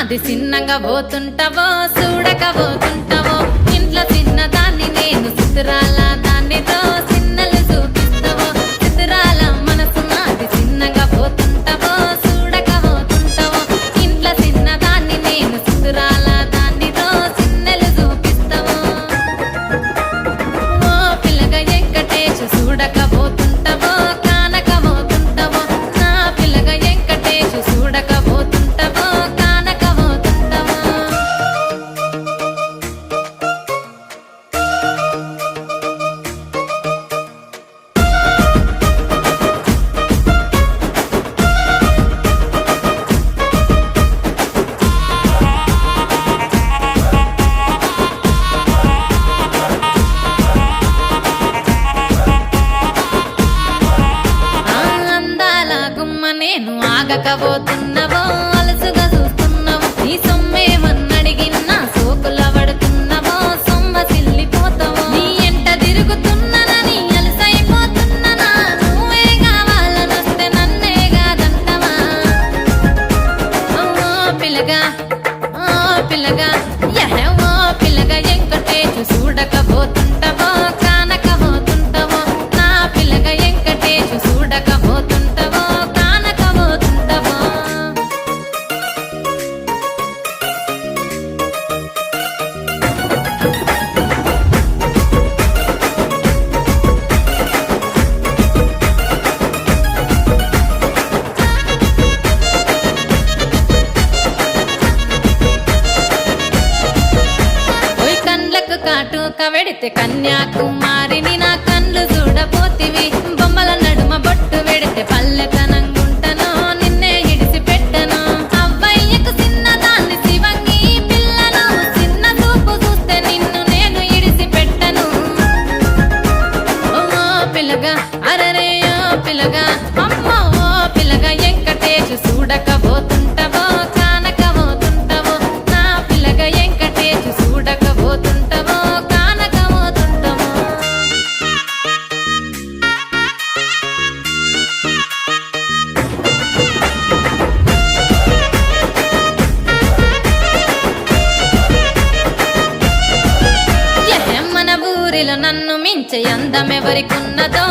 నాది చిన్నగా పోతుంటావో చూడక పోతుంటావో ఇంట్లో చిన్నదాన్ని నేను చిత్రాల దాన్నితో చిన్నలు చూపిస్తావో చిత్రాల మనసు నాది చిన్నగా పోతుంటావో చూడక పోతుంటావో ఇంట్లో చిన్నదాన్ని నేను చిత్రాల దాన్నితో చిన్నలు చూపిస్తావో ఓ పిల్లగా వెంకటేశ్ చూడక పోతుంటావో కానక పోతుంటావో నా పిల్లగా వెంకటేశ్ చూడక పోతుంటావో కానక పోతుంటావో అందాల గుమ్మ నేను ఆగకపోతున్నావో అలసుగా చూస్తున్నావో నీ సొమ్మేమన్నడిగిన్నా సోకుల పడుతున్నావో సొమ్మ సిల్లిపోతావో నీ ఎంట తిరుగుతున్నానని అలసైపోతున్నానా నువ్వే కావాలనొస్తే నన్నే కాదంటవా ఓ పిల్లగా ఓ పిల్లగా ఓ పిల్లగా వెంకటేశ్ చూడకపోతుంటావో కానకపోతుంటావో నా పిల్లగా వెంకటేశ్ చూడకపోతుంటావో కానకపోతుంటావో ఓయ్ కండ్లకు కాటుక వెడితే కన్యాకుమారిని నా కండ్లు చూడపోతివి బొమ్మల నడుమ బొట్టు వెడితే పల్లెతనంగుంటను నిన్నే ఇడిసి పెట్టను అవ్వయ్యకు చిన్నదాన్ని శివంగి పిల్లను చిన్న చూపు చూస్తే నిన్ను నేను ఇడిసి పెట్టను ఓ పిల్లగా అరరే ఓ పిల్లగా అమ్మో ఓ పిల్లగా వెంకటేశ్ చూడకపోతుంటావో కానకపోతుంటావో నా పిల్లగా వెంకటేశ్ చూడకపోతుంటావో కానకపోతుంటావో మన ఊరిలో నన్ను మించే అందమెవరికున్నదో